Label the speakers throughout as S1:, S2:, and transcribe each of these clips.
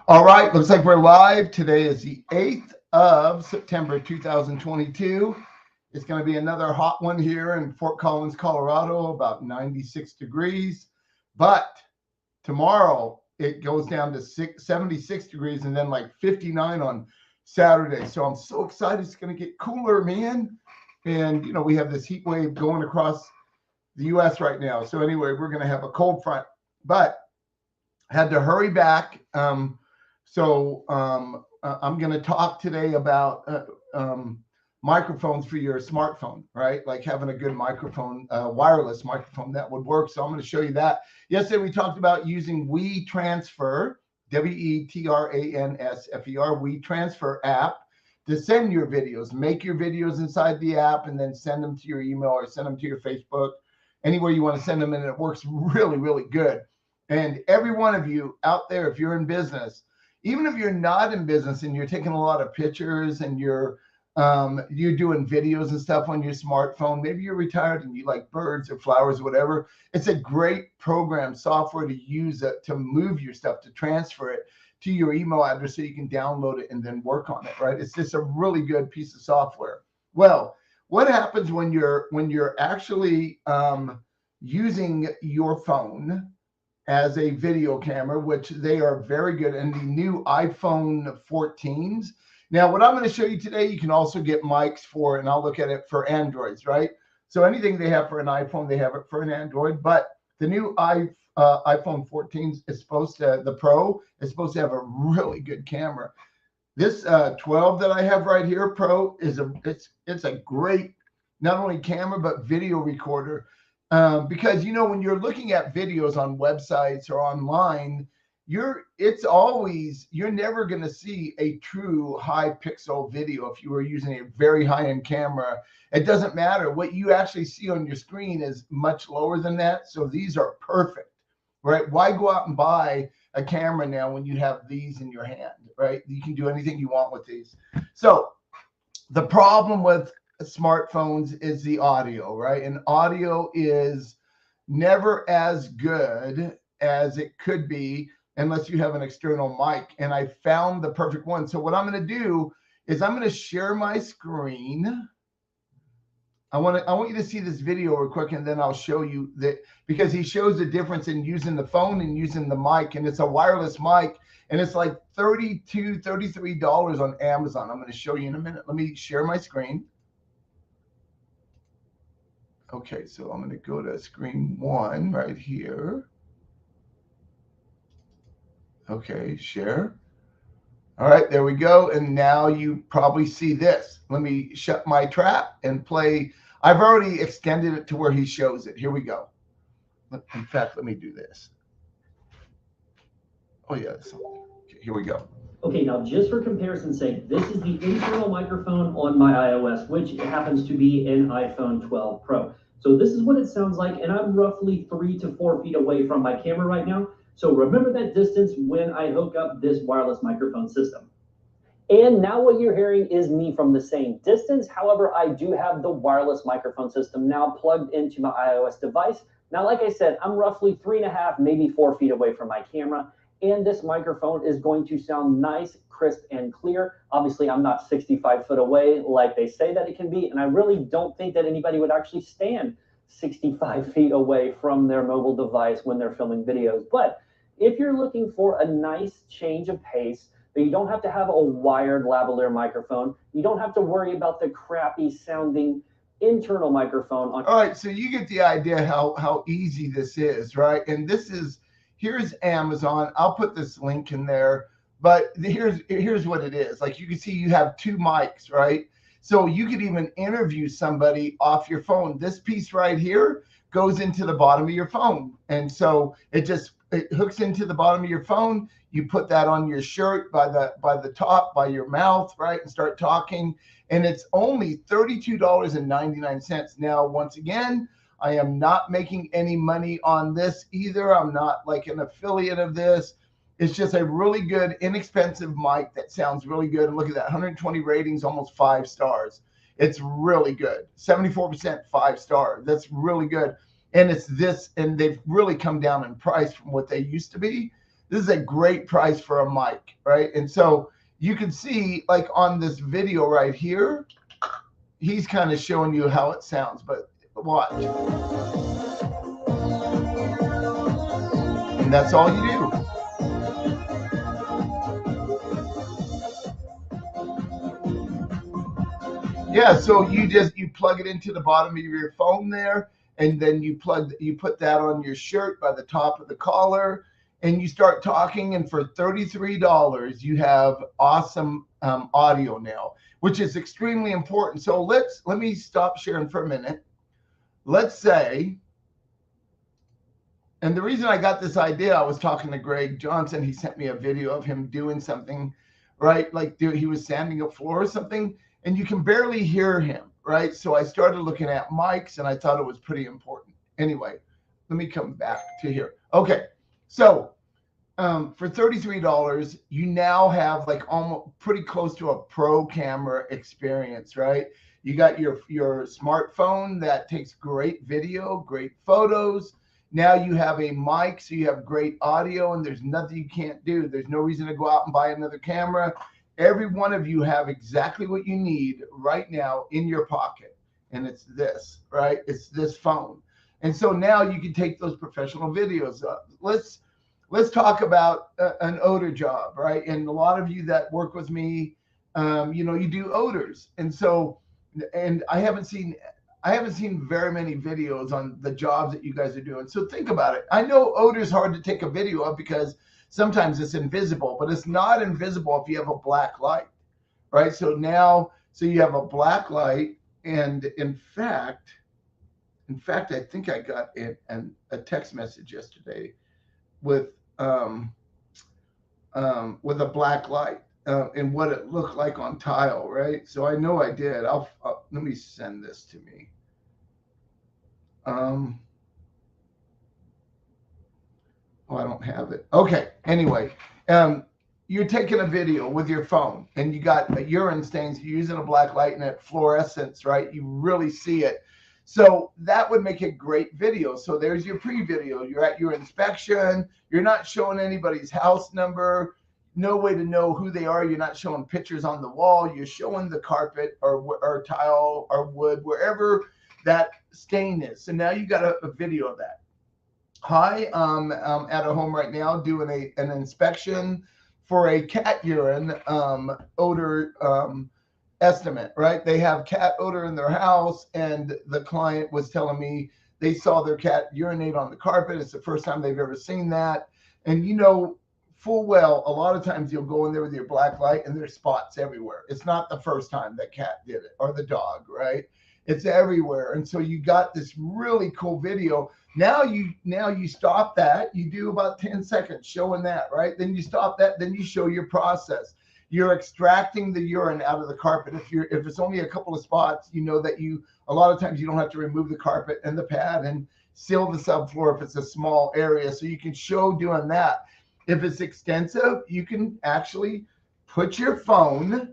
S1: All right, looks like we're live. Today is the 8th of September 2022. It's going to be another hot one here in Fort Collins, Colorado, about 96 degrees. But tomorrow it goes down to 76 degrees and then like 59 on Saturday. So I'm so excited. It's going to get cooler, man. And, you know, we have this heat wave going across the U.S. right now. So anyway, we're going to have a cold front, but had to hurry back. I'm going to talk today about microphones for your smartphone, right? Like having a good microphone, wireless microphone that would work. So I'm going to show you that. Yesterday, we talked about using WeTransfer, WeTransfer, WeTransfer app to send your videos, make your videos inside the app, and then send them to your email or send them to your Facebook, anywhere you want to send them. And it works really, really good. And every one of you out there, if you're in business, even if you're not in business and you're taking a lot of pictures and you're doing videos and stuff on your smartphone, maybe you're retired and you like birds or flowers or whatever, it's a great program software to use to move your stuff, to transfer it to your email address so you can download it and then work on it, right? It's just a really good piece of software. Well, what happens when you're actually using your phone as a video camera, which they are very good, and the new iPhone 14s. Now, what I'm going to show you today, you can also get mics for, and I'll look at it for Androids, right? So anything they have for an iPhone, they have it for an Android. But the new iPhone 14s is supposed to, the Pro is supposed to have a really good camera. This 12 that I have right here, Pro, is it's a great not only camera but video recorder. Because, you know, when you're looking at videos on websites or online, you're never going to see a true high pixel video if you were using a very high-end camera. It doesn't matter. What you actually see on your screen is much lower than that. So these are perfect, right? Why go out and buy a camera now when you have these in your hand, right? You can do anything you want with these. So the problem with smartphones is the audio, right? And audio is never as good as it could be unless you have an external mic. And I found the perfect one. So what I'm going to do is I'm going to share my screen. I want you to see this video real quick, and then I'll show you that, because he shows the difference in using the phone and using the mic. And it's a wireless mic, and it's like $32, $33 on Amazon. I'm going to show you in a minute. Let me share my screen. Okay, so I'm going to go to screen one right here. Okay, share. All right, there we go. And now you probably see this. Let me shut my trap and play. I've already extended it to where he shows it. Here we go. In fact, let me do this. Oh, yeah. Okay, here we go.
S2: Okay, now just for comparison's sake, this is the internal microphone on my iOS, which happens to be an iPhone 12 Pro. So this is what it sounds like, and I'm roughly 3 to 4 feet away from my camera right now. So remember that distance when I hook up this wireless microphone system. And now what you're hearing is me from the same distance. However, I do have the wireless microphone system now plugged into my iOS device. Now, like I said, I'm roughly 3.5, maybe 4 feet away from my camera. And this microphone is going to sound nice, crisp, and clear. Obviously, I'm not 65 foot away like they say that it can be, and I really don't think that anybody would actually stand 65 feet away from their mobile device when they're filming videos. But if you're looking for a nice change of pace, but you don't have to have a wired lavalier microphone, you don't have to worry about the crappy sounding internal microphone.
S1: All right, so you get the idea how easy this is, right? And here's Amazon. I'll put this link in there, but here's what it is. Like, you can see you have two mics, right? So you could even interview somebody off your phone. This piece right here goes into the bottom of your phone. And so it hooks into the bottom of your phone. You put that on your shirt by the top, by your mouth, right? And start talking. And it's only $32.99. Now, once again, I am not making any money on this either. I'm not like an affiliate of this. It's just a really good, inexpensive mic that sounds really good. And look at that, 120 ratings, almost 5 stars. It's really good. 74% 5 star. That's really good. And it's this, and they've really come down in price from what they used to be. This is a great price for a mic, right? And so you can see, like on this video right here, he's kind of showing you how it sounds, but watch. And that's all you do. Yeah, so you plug it into the bottom of your phone there, and then you put that on your shirt by the top of the collar, and you start talking. And for $33, you have awesome audio now, which is extremely important. So let me stop sharing for a minute. Let's say, and the reason I got this idea, I was talking to Greg Johnson. He sent me a video of him doing something, right? Like he was sanding a floor or something, and you can barely hear him, right? So I started looking at mics, and I thought it was pretty important. Anyway, let me come back to here. Okay, so for $33, you now have like almost pretty close to a pro camera experience, right? You got your smartphone that takes great video, great photos. Now you have a mic, so you have great audio, and there's nothing you can't do. There's no reason to go out and buy another camera. Every one of you have exactly what you need right now in your pocket, and it's this, right? It's this phone. And so now you can take those professional videos up. Let's talk about an odor job, right? And a lot of you that work with me, you do odors, and so, and I haven't seen very many videos on the jobs that you guys are doing. So think about it. I know odor is hard to take a video of because sometimes it's invisible, but it's not invisible if you have a black light, right? So you have a black light, and in fact, I think I got a text message yesterday with a black light and what it looked like on tile, right? So I know I did. Let me send this to me. I don't have it. Okay. Anyway, you're taking a video with your phone, and you got urine stains. You're using a black light and that fluorescence, right? You really see it. So that would make a great video. So there's your pre-video. You're at your inspection. You're not showing anybody's house number. No way to know who they are. You're not showing pictures on the wall. You're showing the carpet or tile or wood, wherever that stain is. So now you got a video of that. Hi, I'm at a home right now doing an inspection for a cat urine odor estimate, right? They have cat odor in their house, and the client was telling me they saw their cat urinate on the carpet. It's the first time they've ever seen that. And full well, a lot of times you'll go in there with your black light and there's spots everywhere. It's not the first time that cat did it or the dog, right? It's everywhere. And so you got this really cool video. Now you stop that. You do about 10 seconds showing that, right? Then you stop that. Then you show your process. You're extracting the urine out of the carpet. If it's only a couple of spots, you know that a lot of times you don't have to remove the carpet and the pad and seal the subfloor if it's a small area. So you can show doing that. If it's extensive, you can actually put your phone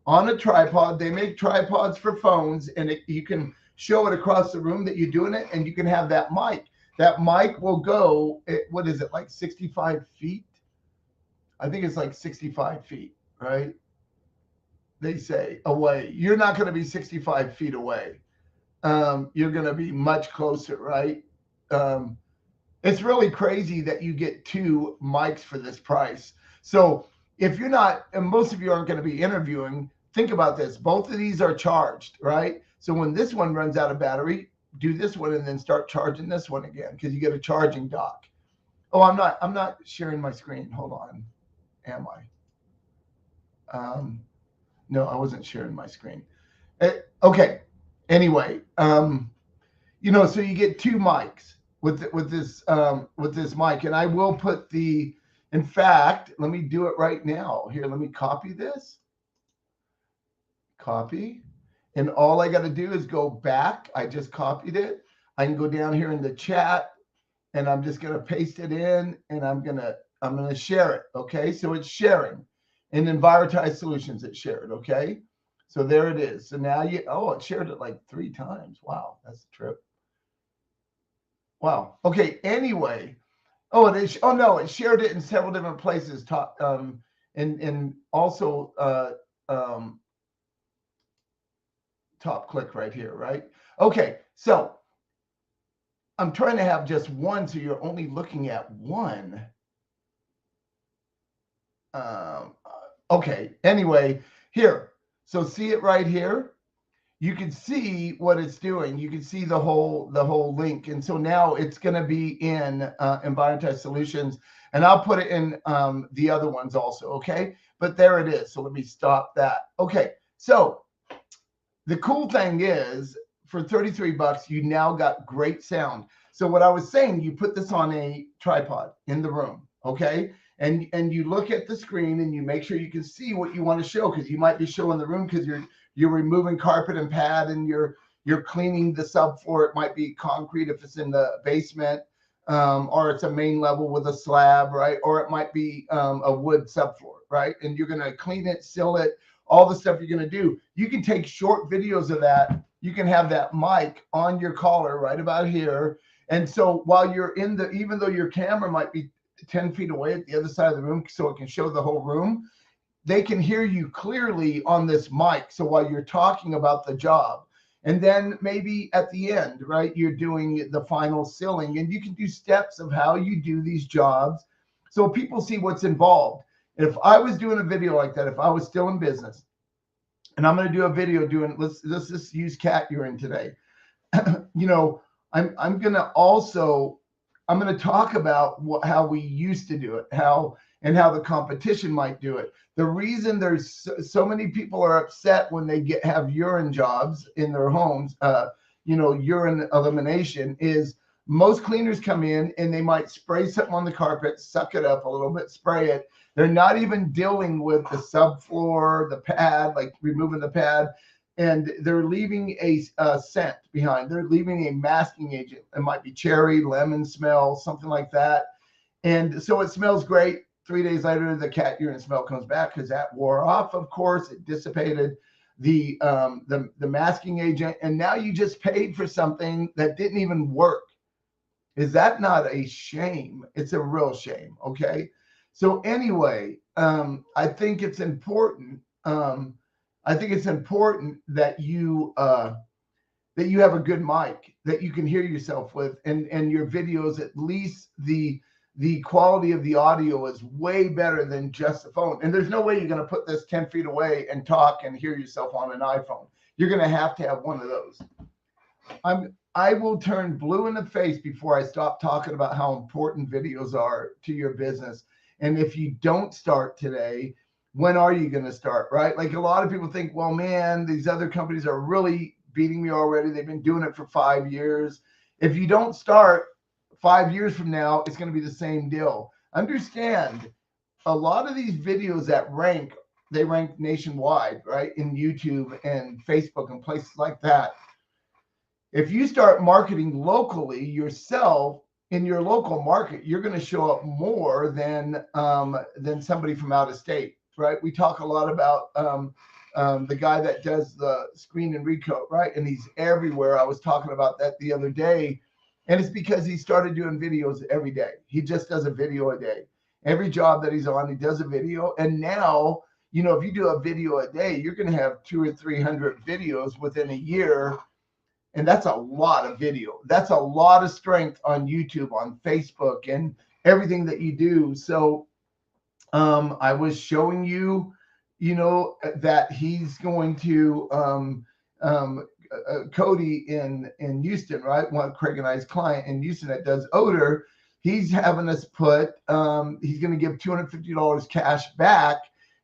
S1: on a tripod. They make tripods for phones, and you can show it across the room that you're doing it, and you can have that mic. That mic will go, what is it, like 65 feet? I think it's like 65 feet, right? They say away. You're not going to be 65 feet away. You're going to be much closer, right? It's really crazy that you get two mics for this price. So if you're not, and most of you aren't going to be interviewing, think about this. Both of these are charged, right? So when this one runs out of battery, do this one and then start charging this one again, because you get a charging dock. Oh, I'm not sharing my screen. Hold on. Am I? No, I wasn't sharing my screen. Okay. Anyway, so you get two mics with this mic, and I will put in fact, let me do it right now. Here, let me copy this. Copy. And all I got to do is go back. I just copied it. I can go down here in the chat, and I'm just going to paste it in, and I'm going to share it. Okay. So it's sharing. In Envirotize Solutions, it's shared. Okay. So there it is. So now it shared it like 3 times. Wow. That's a trip. Wow. Okay. Anyway, Oh, it is. Oh no, it shared it in several different places. Top, and also top click right here, right? Okay, so I'm trying to have just one, so you're only looking at one. Okay. Anyway, here. So see it right here. You can see what it's doing. You can see the whole link, and so now it's going to be in Environtech Solutions, and I'll put it in the other ones also. Okay, but there it is. So let me stop that. Okay, so the cool thing is, for 33 bucks, you now got great sound. So what I was saying, you put this on a tripod in the room, okay? And you look at the screen and you make sure you can see what you want to show, because you might be showing the room because you're removing carpet and pad, and you're cleaning the subfloor. It might be concrete if it's in the basement, or it's a main level with a slab, right? Or it might be a wood subfloor, right? And you're going to clean it, seal it, all the stuff you're going to do. You can take short videos of that. You can have that mic on your collar right about here. And so while you're in the, even though your camera might be 10 feet away at the other side of the room, so it can show the whole room, they can hear you clearly on this mic. So while you're talking about the job, and then maybe at the end, right, you're doing the final sealing, and you can do steps of how you do these jobs so people see what's involved. If I was doing a video like that, if I was still in business, and I'm going to do a video doing, let's just use cat urine today. You know, I'm going to also, I'm going to talk about how we used to do it, how the competition might do it. The reason there's so many people are upset when they have urine jobs in their homes, urine elimination, is most cleaners come in and they might spray something on the carpet, suck it up a little bit, spray it. They're not even dealing with the subfloor, the pad, like removing the pad, and they're leaving a scent behind. They're leaving a masking agent. It might be cherry, lemon smell, something like that. And so it smells great. 3 days later, the cat urine smell comes back because that wore off. Of course, it dissipated the masking agent, and now you just paid for something that didn't even work. Is that not a shame? It's a real shame. Okay. So anyway, I think it's important. I think it's important that you have a good mic that you can hear yourself with, and your videos, at least the quality of the audio is way better than just the phone. And there's no way you're going to put this 10 feet away and talk and hear yourself on an iPhone. You're going to have one of those. I will turn blue in the face before I stop talking about how important videos are to your business. And if you don't start today, when are you going to start, right? Like, a lot of people think, well, man, these other companies are really beating me already. They've been doing it for 5 years. If you don't start 5 years from now, it's going to be the same deal. Understand, a lot of these videos that rank, they rank nationwide, right? In YouTube and Facebook and places like that. If you start marketing locally yourself in your local market, you're going to show up more than somebody from out of state, right? We talk a lot about the guy that does the screen and recoat, right? And he's everywhere. I was talking about that the other day, and it's because he started doing videos every day. He just does a video a day. Every job that he's on, he does a video. And now, if you do a video a day, you're going to have 200 or 300 videos within a year. And that's a lot of video. That's a lot of strength on YouTube, on Facebook, and everything that you do. So I was showing you, that he's going to Cody in Houston, right? One of Craig and I's client in Houston that does odor. He's having us put, he's going to give $250 cash back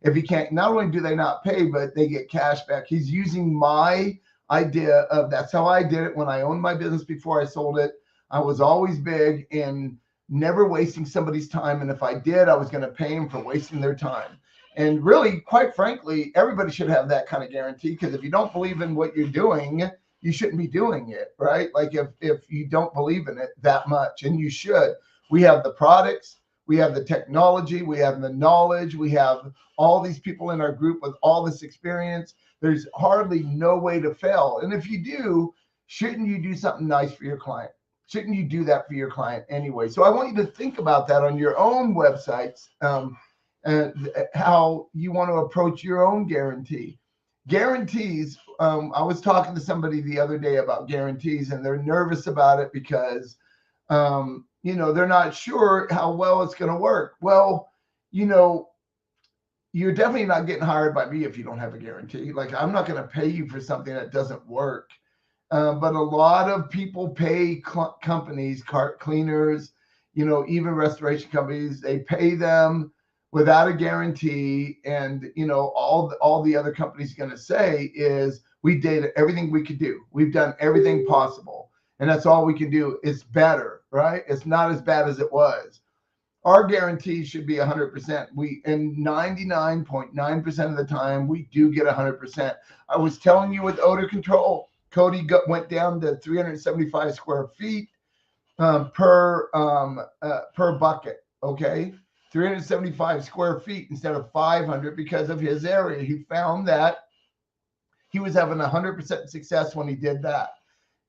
S1: if he can't. Not only do they not pay, but they get cash back. He's using my idea of, that's how I did it when I owned my business before I sold it. I was always big in never wasting somebody's time. And if I did, I was going to pay them for wasting their time. And really, quite frankly, everybody should have that kind of guarantee, because if you don't believe in what you're doing, you shouldn't be doing it, right? Like, if you don't believe in it that much, and you should. We have the products, we have the technology, we have the knowledge, we have all these people in our group with all this experience. There's hardly no way to fail. And if you do, shouldn't you do something nice for your client? shouldn't you do that for your client anyway? So I want you to think about that on your own websites, and how you want to approach your own guarantee. Guarantees. I was talking to somebody the other day about guarantees, and they're nervous about it because, they're not sure how well it's going to work. Well, you're definitely not getting hired by me if you don't have a guarantee. Like, I'm not going to pay you for something that doesn't work. But a lot of people pay companies, cart cleaners, even restoration companies, they pay them without a guarantee. And, all the other companies are going to say is, we did everything we could do. We've done everything possible. And that's all we can do. It's better, right? It's not as bad as it was. Our guarantee should be 100%. And 99.9% of the time, we do get 100%. I was telling you with odor control, Cody went down to 375 square feet per bucket. Okay, 375 square feet instead of 500 because of his area. He found that he was having 100% success when he did that.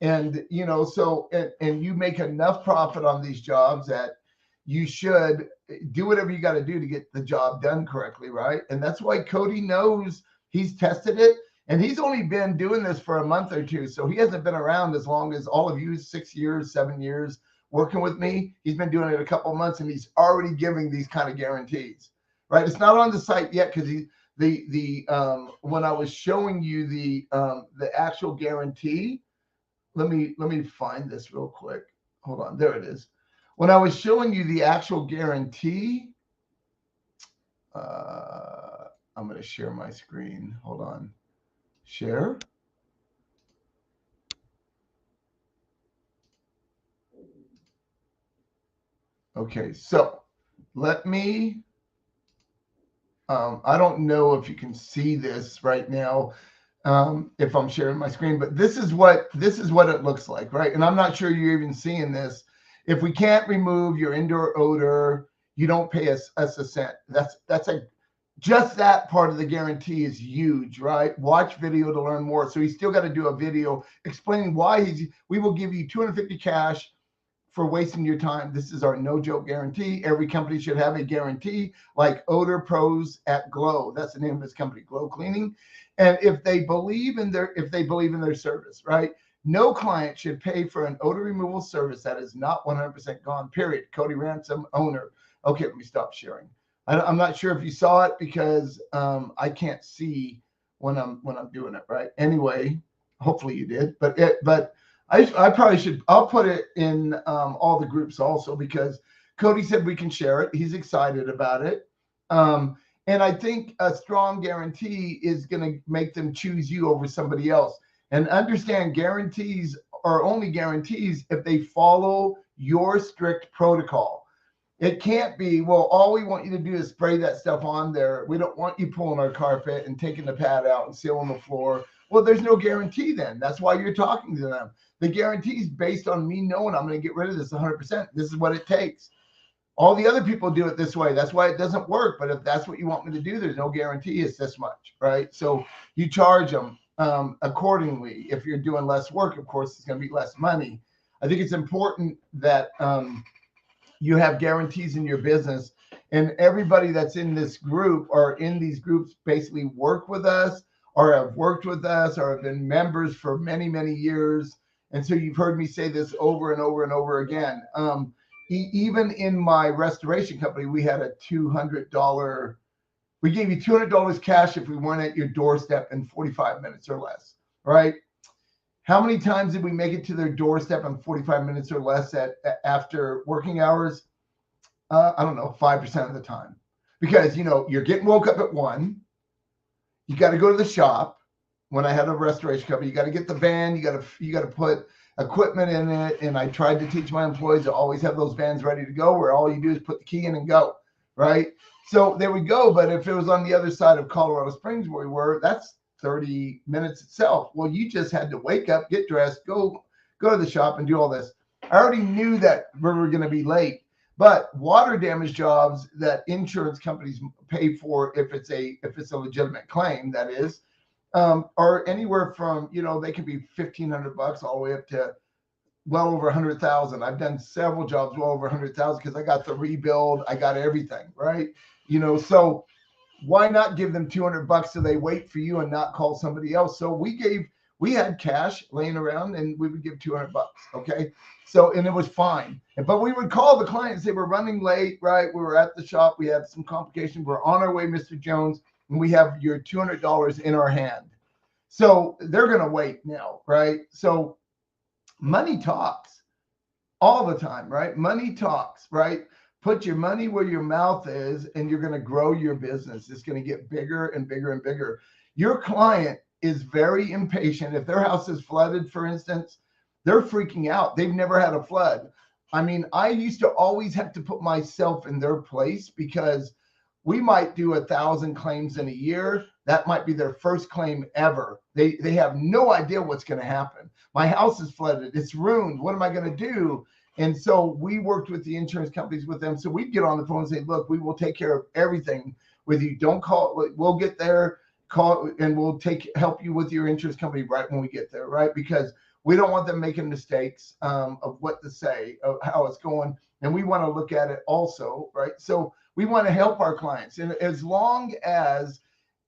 S1: And so you make enough profit on these jobs that you should do whatever you got to do to get the job done correctly, right? And that's why Cody knows. He's tested it, and he's only been doing this for a month or two. So he hasn't been around as long as all of you, 6 years, 7 years working with me. He's been doing it a couple of months, and he's already giving these kind of guarantees, right? It's not on the site yet because when I was showing you the actual guarantee, let me find this real quick. Hold on, there it is. When I was showing you the actual guarantee, I'm going to share my screen. Hold on. Share. Okay, so let me, I don't know if you can see this right now, if I'm sharing my screen, but this is what it looks like, right? And I'm not sure you're even seeing this. If we can't remove your indoor odor, you don't pay us a cent. Just that part of the guarantee is huge, right? Watch video to learn more. So he's still got to do a video explaining why we will give you $250 cash for wasting your time. This is our no joke guarantee. Every company should have a guarantee, like Odor Pros at Glow. That's the name of his company, Glow Cleaning. And if they believe in their service, right? No client should pay for an odor removal service that is not 100% gone, period. Cody Ransom, owner. Okay, let me stop sharing. I'm not sure if you saw it because I can't see when I'm doing it, right? Anyway, hopefully you did. But I probably should. I'll put it in all the groups also because Cody said we can share it. He's excited about it. And I think a strong guarantee is going to make them choose you over somebody else. And understand, guarantees are only guarantees if they follow your strict protocol. It can't be, well, all we want you to do is spray that stuff on there. We don't want you pulling our carpet and taking the pad out and sealing the floor. Well, there's no guarantee then. That's why you're talking to them. The guarantee is based on me knowing I'm going to get rid of this 100%. This is what it takes. All the other people do it this way. That's why it doesn't work. But if that's what you want me to do, there's no guarantee. It's this much, right? So you charge them accordingly. If you're doing less work, of course, it's going to be less money. I think it's important that you have guarantees in your business, and everybody that's in this group or in these groups basically work with us or have worked with us or have been members for many, many years. And so you've heard me say this over and over and over again. Even in my restoration company, we had a $200, we gave you $200 cash if we weren't at your doorstep in 45 minutes or less, right? How many times did we make it to their doorstep in 45 minutes or less after working hours? I don't know, 5% of the time. Because, you're getting woke up at 1. You got to go to the shop. When I had a restoration company, you got to get the van. You got to put equipment in it. And I tried to teach my employees to always have those vans ready to go, where all you do is put the key in and go, right? So there we go. But if it was on the other side of Colorado Springs where we were, that's 30 minutes itself. Well, you just had to wake up, get dressed, go to the shop and do all this. I already knew that we were going to be late, but water damage jobs that insurance companies pay for, if it's a legitimate claim, that is, are anywhere from, they can be $1,500 all the way up to well over 100,000. I've done several jobs well over 100,000 because I got the rebuild, I got everything, right? You know, so why not give them $200 so they wait for you and not call somebody else? So we had cash laying around and we would give $200. Okay. So, and it was fine. But we would call the client and say, we're running late, right? We were at the shop. We had some complication. We're on our way, Mr. Jones, and we have your $200 in our hand. So they're going to wait now, right? So money talks all the time, right? Money talks, right? Put your money where your mouth is, and you're going to grow your business. It's going to get bigger and bigger and bigger. Your client is very impatient. If their house is flooded, for instance, they're freaking out. They've never had a flood. I mean, I used to always have to put myself in their place because we might do 1,000 claims in a year. That might be their first claim ever. They have no idea what's going to happen. My house is flooded. It's ruined. What am I going to do? And so we worked with the insurance companies with them. So we'd get on the phone and say, look, we will take care of everything with you. Don't call. We'll get there, call, and we'll help you with your insurance company right when we get there, right? Because we don't want them making mistakes of what to say, of how it's going. And we want to look at it also, right? So we want to help our clients. And as long as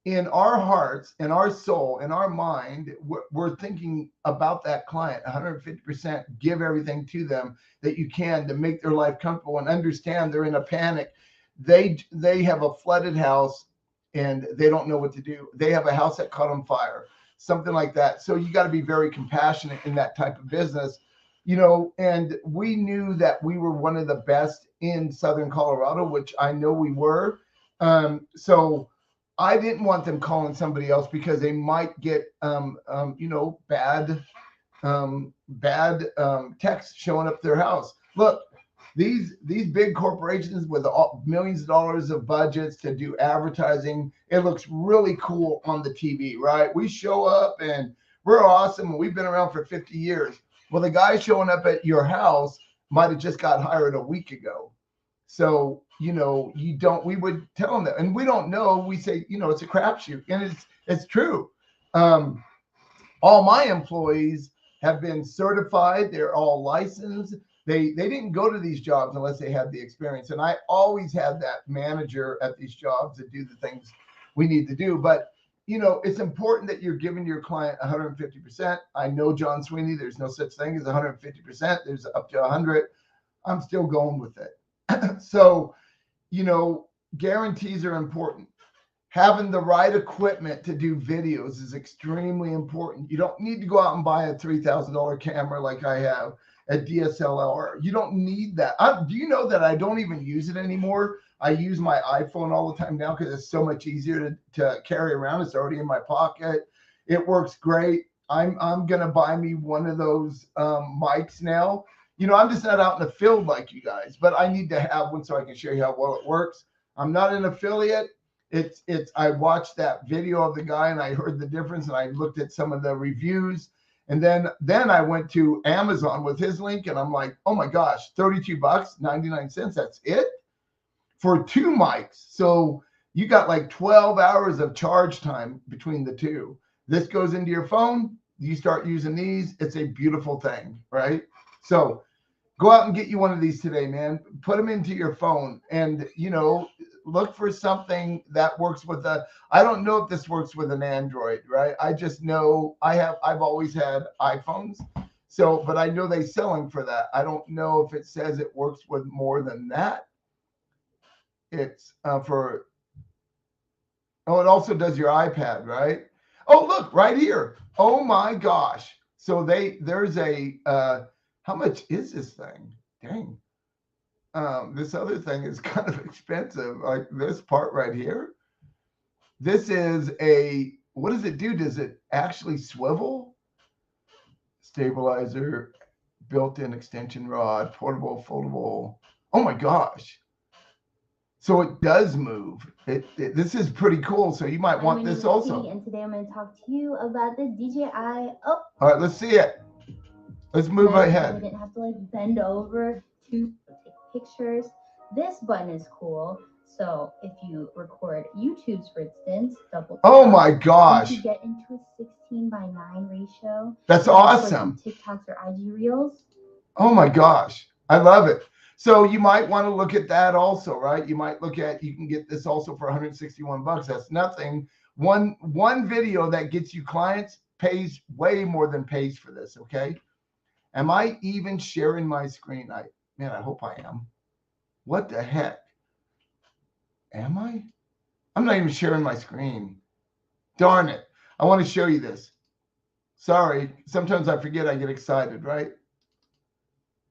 S1: in our hearts, in our soul, in our mind, we're thinking about that client 150%, give everything to them that you can to make their life comfortable and understand they're in a panic. They have a flooded house and they don't know what to do. They have a house that caught on fire, something like that. So you got to be very compassionate in that type of business, you know, and we knew that we were one of the best in Southern Colorado, which I know we were. So I didn't want them calling somebody else because they might get, you know, bad text showing up their house. Look, these big corporations with millions of dollars of budgets to do advertising, it looks really cool on the TV, right? We show up and we're awesome. And we've been around for 50 years. Well, the guy showing up at your house might have just got hired a week ago. So, you know, we would tell them that, and we don't know. We say, you know, it's a crapshoot, and it's true. All my employees have been certified. They're all licensed. They didn't go to these jobs unless they had the experience. And I always had that manager at these jobs to do the things we need to do. But, you know, it's important that you're giving your client 150%. I know, John Sweeney, there's no such thing as 150%. There's up to 100. I'm still going with it. So, you know, guarantees are important. Having the right equipment to do videos is extremely important. You don't need to go out and buy a $3,000 camera like I have, a DSLR. You don't need that. Do you know that I don't even use it anymore? I use my iPhone all the time now because it's so much easier to carry around. It's already in my pocket. It works great. I'm going to buy me one of those mics now. You know, I'm just not out in the field like you guys, but I need to have one so I can show you how well it works. I'm not an affiliate. I watched that video of the guy and I heard the difference and I looked at some of the reviews. And then I went to Amazon with his link and I'm like, oh my gosh, $32, 99 cents. That's it for 2 mics. So you got like 12 hours of charge time between the two. This goes into your phone. You start using these. It's a beautiful thing, right? So go out and get you one of these today, man. Put them into your phone and, you know, look for something that works with I don't know if this works with an Android, right? I just know I've always had iPhones. So, but I know they sell them for that. I don't know if it says it works with more than that. It's it also does your iPad, right? Oh, look right here. Oh my gosh. So there's how much is this thing? Dang. This other thing is kind of expensive. Like this part right here. This is what does it do? Does it actually swivel? Stabilizer, built-in extension rod, portable, foldable. Oh my gosh. So it does move. This is pretty cool. So you might want this also.
S3: And today I'm going to talk to you about the DJI. Oh.
S1: All right, let's see it. Let's move ahead.
S3: We didn't have to like bend over to take pictures. This button is cool. So if you record YouTube's, for instance, double tap.
S1: Oh my gosh.
S3: You get into a 16:9 ratio.
S1: That's awesome.
S3: Like TikToks or IG Reels.
S1: Oh my gosh, I love it. So you might want to look at that also, right? You might look at, you can get this also for 161 bucks. That's nothing. One video that gets you clients pays way more than pays for this. Okay. Am I even sharing my screen? I hope I am. What the heck? Am I? I'm not even sharing my screen. Darn it. I want to show you this. Sorry. Sometimes I forget, I get excited, right?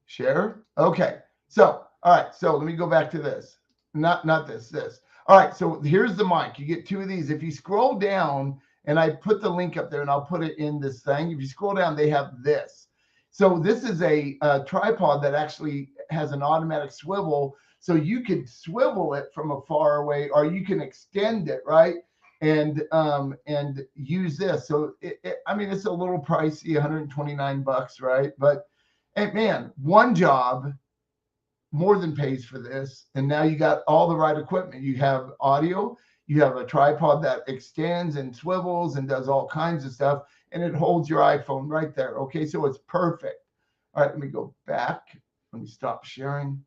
S1: Share. Okay. So, all right. So let me go back to this. Not this. All right. So here's the mic. You get two of these. If you scroll down, and I put the link up there, and I'll put it in this thing. If you scroll down, they have this. So this is a tripod that actually has an automatic swivel. So you could swivel it from afar away, or you can extend it, right? And use this. So I mean, it's a little pricey, 129 bucks, right? But hey, man, one job more than pays for this. And now you got all the right equipment. You have audio, you have a tripod that extends and swivels and does all kinds of stuff, and it holds your iPhone right there. Okay, so it's perfect. All right, let me go back. Let me stop sharing.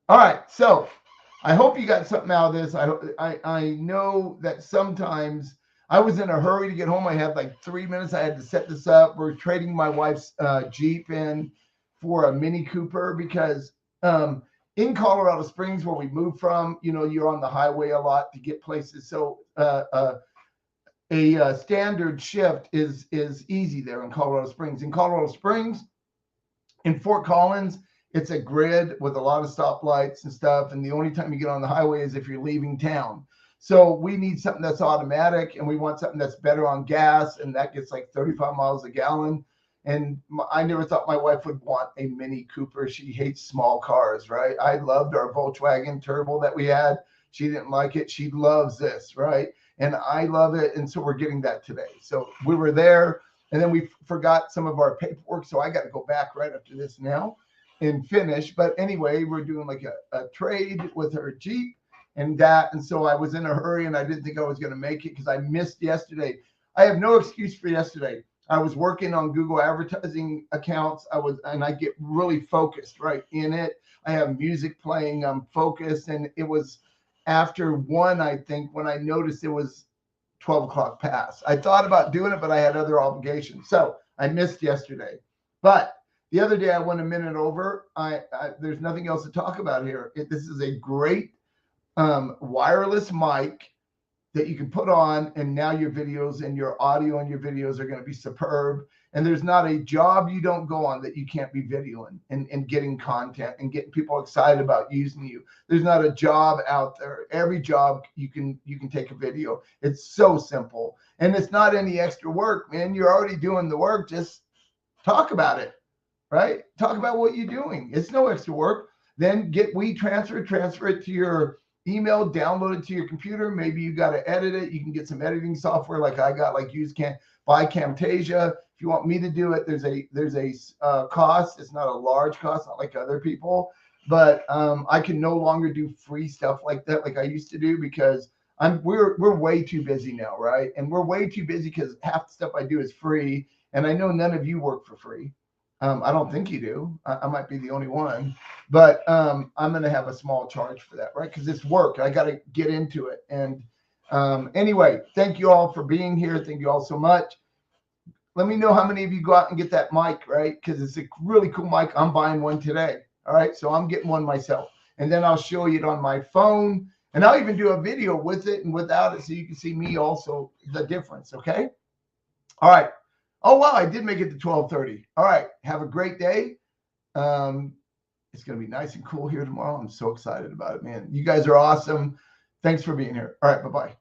S1: All right, so I hope you got something out of this. I know that sometimes I was in a hurry to get home. I had like 3 minutes. I had to set this up. We're trading my wife's Jeep in for a Mini Cooper because in Colorado Springs, where we moved from, you're on the highway a lot to get places. So a standard shift is easy there in Colorado Springs. In Colorado Springs, in Fort Collins, it's a grid with a lot of stoplights and stuff. And the only time you get on the highway is if you're leaving town. So we need something that's automatic, and we want something that's better on gas. And that gets like 35 miles a gallon. And I never thought my wife would want a Mini Cooper. She hates small cars, right? I loved our Volkswagen Turbo that we had. She didn't like it. She loves this, right? And I love it. And so we're getting that today. So we were there, and then we forgot some of our paperwork. So I got to go back right after this now and finish. But anyway, we're doing like a trade with her Jeep and that. And so I was in a hurry, and I didn't think I was going to make it because I missed yesterday. I have no excuse for yesterday. I was working on Google advertising accounts. And I get really focused right in it. I have music playing. I'm focused. And it was after 1, I think, when I noticed it was 12 o'clock past. I thought about doing it, but I had other obligations. So I missed yesterday. But the other day I went a minute over. There's nothing else to talk about here. This is a great wireless mic that you can put on, and now your videos and your audio and your videos are going to be superb. And there's not a job you don't go on that you can't be videoing and getting content and getting people excited about using you. There's not a job out there. Every job you can take a video. It's so simple, and it's not any extra work, man. You're already doing the work. Just talk about it, right? Talk about what you're doing. It's no extra work. Then get transfer it to your email, download it to your computer. Maybe you got to edit it. You can get some editing software like I got, like buy Camtasia. If you want me to do it, there's a cost. It's not a large cost, not like other people, but I can no longer do free stuff like that like I used to do because we're way too busy now, right? And we're way too busy because half the stuff I do is free, and I know none of you work for free. I don't think you do. I might be the only one, but I'm going to have a small charge for that, right? Because it's work. I got to get into it. And anyway, thank you all for being here. Thank you all so much. Let me know how many of you go out and get that mic, right? Because it's a really cool mic. I'm buying one today. All right. So I'm getting one myself. And then I'll show you it on my phone. And I'll even do a video with it and without it so you can see me also, the difference. Okay. All right. Oh, wow, I did make it to 12:30. All right, have a great day. It's going to be nice and cool here tomorrow. I'm so excited about it, man. You guys are awesome. Thanks for being here. All right, bye-bye.